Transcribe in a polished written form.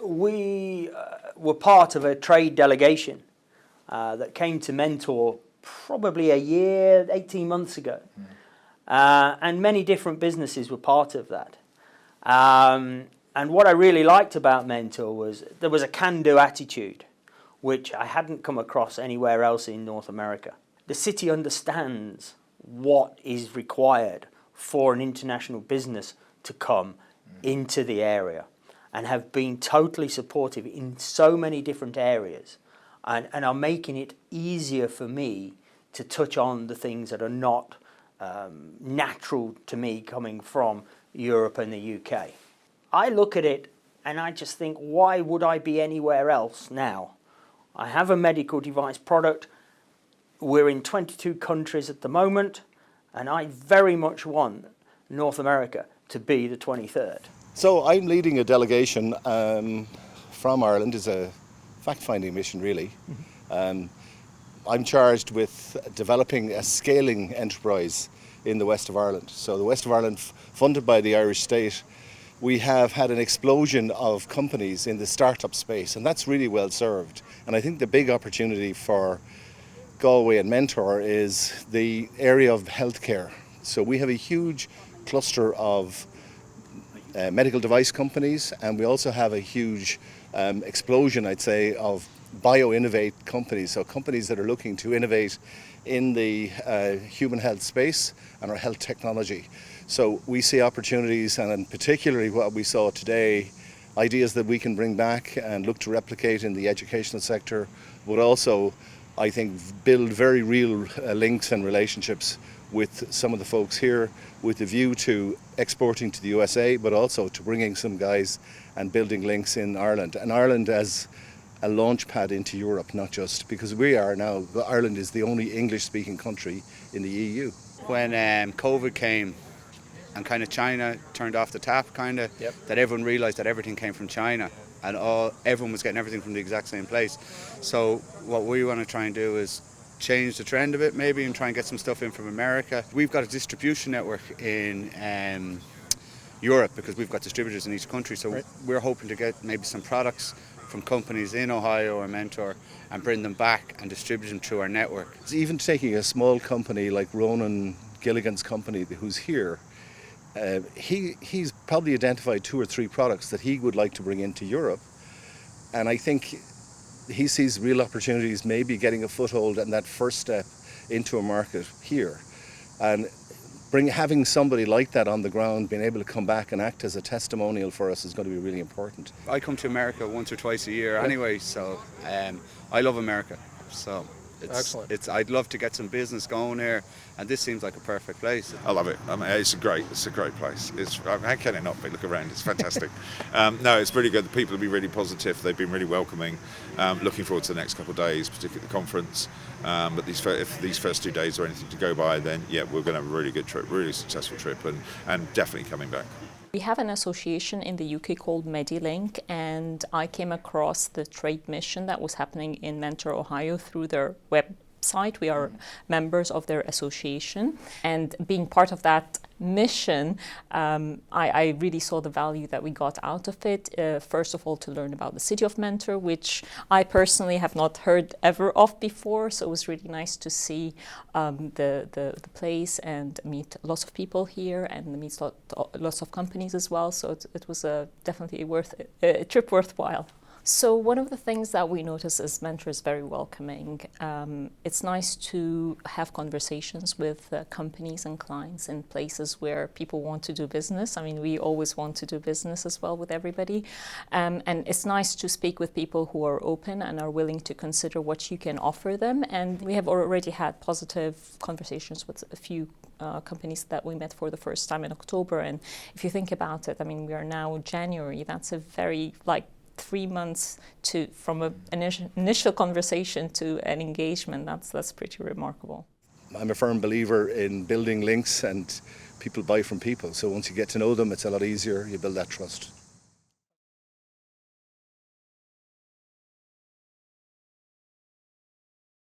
we were part of a trade delegation that came to Mentor probably 18 months ago. And many different businesses were part of that. And what I really liked about Mentor was there was a can-do attitude, which I hadn't come across anywhere else in North America. The city understands what is required for an international business to come into the area, and have been totally supportive in so many different areas, and are making it easier for me to touch on the things that are not natural to me coming from Europe and the UK. I look at it and I just think, why would I be anywhere else now? I have a medical device product. We're in 22 countries at the moment, and I very much want North America to be the 23rd. So I'm leading a delegation from Ireland. It's a fact-finding mission, really. I'm charged with developing a scaling enterprise in the west of Ireland. So the west of Ireland, funded by the Irish state, we have had an explosion of companies in the startup space, and that's really well served. And I think the big opportunity for Galway and Mentor is the area of healthcare. So we have a huge cluster of medical device companies, and we also have a huge explosion, I'd say, of bio-innovate companies. So companies that are looking to innovate in the human health space and our health technology. So we see opportunities, and particularly what we saw today, ideas that we can bring back and look to replicate in the educational sector, but also, I think, build very real links and relationships with some of the folks here, with a view to exporting to the USA, but also to bringing some guys and building links in Ireland. And Ireland as a launch pad into Europe, not just because we are now, Ireland is the only English-speaking country in the EU. When COVID came and kind of China turned off the tap, that everyone realised that everything came from China, and everyone was getting everything from the exact same place. So what we want to try and do is change the trend a bit maybe and try and get some stuff in from America. We've got a distribution network in Europe because we've got distributors in each country, so we're hoping to get maybe some products from companies in Ohio or Mentor and bring them back and distribute them through our network. It's even taking a small company like Ronan Gilligan's company who's here, he's probably identified 2 or 3 products that he would like to bring into Europe, and I think he sees real opportunities maybe getting a foothold and that first step into a market here. And having somebody like that on the ground, being able to come back and act as a testimonial for us is going to be really important. I come to America once or twice a year anyway, so I love America. So I'd love to get some business going here, and this seems like a perfect place. I love it. I mean, it's a great place. How can it not be? Look around, it's fantastic. No, it's really good. The people have been really positive. They've been really welcoming. Looking forward to the next couple of days, particularly the conference. But if these first 2 days are anything to go by, then yeah, we're going to have a really good trip, really successful trip, and definitely coming back. We have an association in the UK called MediLink, and I came across the trade mission that was happening in Mentor, Ohio through their website. We are members of their association, and being part of that mission, I really saw the value that we got out of it. First of all, to learn about the city of Mentor, which I personally have not heard ever of before, so it was really nice to see the place and meet lots of people here and meet lots of companies as well, so it was definitely a trip worthwhile. So one of the things that we notice is Mentor is very welcoming. It's nice to have conversations with companies and clients in places where people want to do business. I mean, we always want to do business as well with everybody. And it's nice to speak with people who are open and are willing to consider what you can offer them. And we have already had positive conversations with a few companies that we met for the first time in October. And if you think about it, I mean, we are now January. That's a very, 3 months from an initial conversation to an engagement. That's pretty remarkable. I'm a firm believer in building links, and people buy from people. So once you get to know them, it's a lot easier. You build that trust.